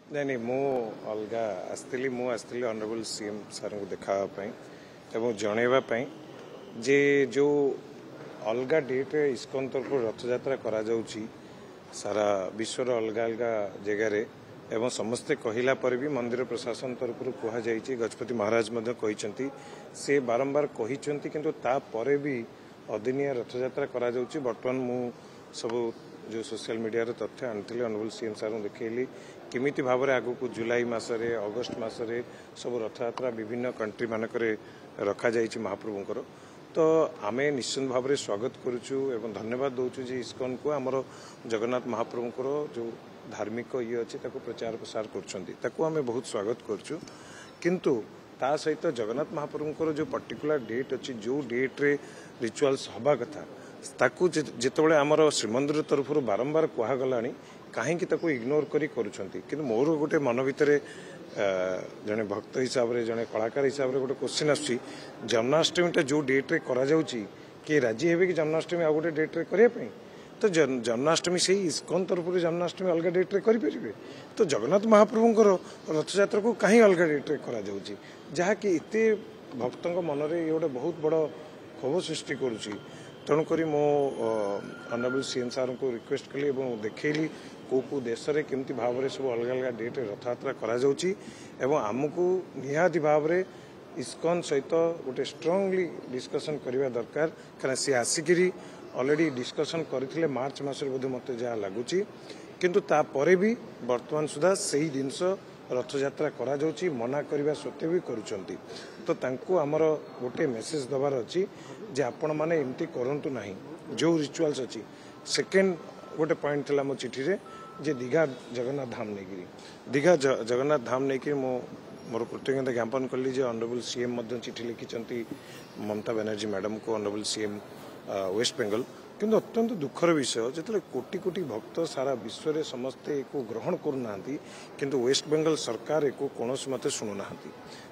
नहीं नहीं मु अलगा आसती ऑनरेबल सीएम सर को देखापी जनवाई जे जो अलगा डेट इस्कन तरफ रथ यात्रा करा जाउची सारा विश्वर अलग अलग जगार एवं समस्ते कहला पर भी मंदिर प्रशासन तरफ कहुई गजपति महाराज कहते से बारंबार कहते किंतु तापर भी अदिनिया रथ यात्रा करा जाउची। बर्तमान मु सब जो सोशल मीडिया तथ्य आनी ऑनरेबल सीएम सर देखली किमिति भाव में आगु को जुलाई मसरे अगस्ट मसरे सब रथ यात्रा विभिन्न कंट्री मानक रखा जाइछि महाप्रभुंकर। तो आमे निश्चित भाव में स्वागत करुचु एवं धन्यवाद दौचु जे इस्कन को आमर जगन्नाथ महाप्रभुंकर जो धार्मिक ये अच्छी प्रचार प्रसार कर बहुत स्वागत करुचु। किंतु ता सहित जगन्नाथ महाप्रभुंकर जो पर्टिकुलर डेट अच्छी जो डेट रे रिचुअल्स हवा कथा ताकू जितेबाला आमर श्रीमंदिर तरफ बारंबार कहगला कहीं इग्नोर कर मोर गोटे मन भितर जड़े भक्त हिसाब से जड़े कलाकार हिसाब से गोटे क्वेश्चन आसुची जन्माष्टमी जो डेट रे करा जाउची कि राजी हेबे कि जन्माष्टमी आ गोटे डेट रे करने तो जन्माष्टमी से इस्कन तरफ जन्माष्टमी अलग डेट रे करें तो जगन्नाथ महाप्रभुंकर रथ यात्रा को कहीं अलग डेट रे करा जाउची जहाँकि एत भक्त मन में ये गोटे बहुत बड़ क्षोभ सृष्टि करुच्ची। तेणुक मो ऑनरेबल सीएम सर को रिक्वेस्ट कली देखली को देश में केमती भाव में सब अलग अलग डेट रथ यात्रा करा जाउची एवं आमको निहाती भाव में इस्कन सहित गोटे स्ट्रांगली डिस्कसन करने दरकार कारण सी आसिकी ऑलरेडी डिस्कसन करते मार्च मसरे बोध मत जहाँ लगुच किंतु तापर भी वर्तमान सुधा सही जिनस रथ यात्रा करा जाउची मना करने सत्वे भी करुँच तो तांको आमर गोटे मेसेज दबार अच्छी जे आपण माने एमती करंतु नाही जो रिचुअल्स अच्छी। सेकेंड गोटे पॉइंट थिला मो चिठी रे जे दीघा जगन्नाथ धाम नहीं दीघा जगन्नाथ धाम नहीं मोर कृतज्ञता ज्ञापन कली जे ऑनरेबल सीएम चिठी लिखिं ममता बनर्जी मैडम को ऑनरेबल सीएम वेस्ट बेंगल किंतु अत्यंत दुखर विषय जो कोटी कोटी भक्त सारा विश्व में समस्ते एक ग्रहण करूना किंतु वेस्ट बेंगल सरकार एक कौन मत शुणुना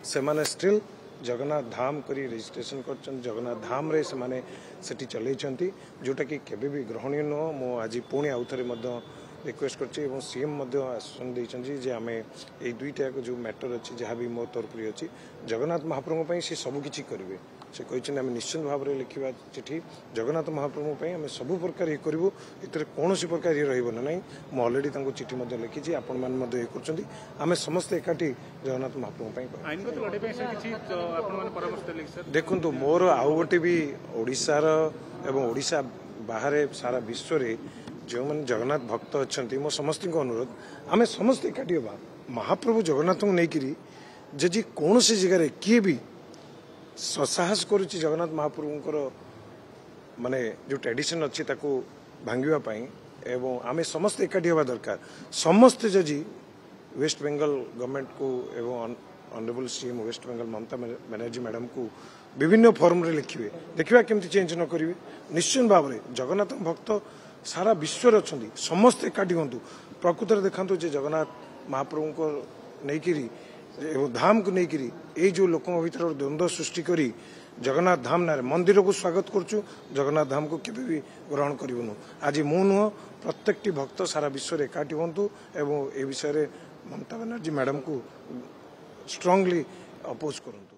से स्टिल जगन्नाथ धाम करी रजिस्ट्रेशन कर जगन्नाथ धाम रे से माने सेठी चलैछंती जोटा कि केबे भी ग्रहणीय नुह। मो आज पुणी आउ थे रिक्वेस्ट कर सीएम आश्वासन देइछंती जे आमे ए दुईटा जो मैटर अच्छी जहाँ भी मो तरफ अच्छी जगन्नाथ महाप्रभु सी सबकि करेंगे से कहते आम निश्चित भाव में लिखा चिठी जगन्नाथ महाप्रभु आम सब प्रकार ये करूँ ये कौन प्रकार ये रहा ना मुझे अलरेडी चिठी लिखी आपण मैंने आम समस्ते एकाठी जगन्नाथ महाप्रभु देखु मोर आउ गोटे भी ओडिशार एवं ओडिशा बाहर सारा विश्व में जो मैंने जगन्नाथ भक्त अच्छा मो समस्त अनुरोध आम समस्त एकाठी हाँ महाप्रभु जगन्नाथ को लेकिन जदि कौन जगार किए भी साहस करुच्ची जगन्नाथ महाप्रभुंकर माने जो ट्रेडिशन अच्छी भांगापी एवं आम समस्त एकाठी हवा दरकार समस्ते जदि वेस्ट बेंगल गवर्नमेंट को एवं honourable CM waste Bengal Mamata Banerjee madam को विभिन्न फॉर्म रे लिखिए देखा केमती चेंज न करेंगे निश्चित भाव में जगन्नाथ भक्त सारा विश्व अच्छा समस्त एकाठी हूँ प्रकृत में देखा जगन्नाथ महाप्रभु को लेकिन धाम को लेकिन ये जो लोक भीतर द्वंद्व सृष्टि करी जगन्नाथ धाम ना मंदिर को स्वागत करुचु जगन्नाथ धाम को केबे भी ग्रहण करूँ आज मु नुह प्रत्येक भक्त सारा विश्व में एकाठी हूँ एवं ए विषय ममता बनर्जी मैडम को स्ट्रांगली अपोज करूँ।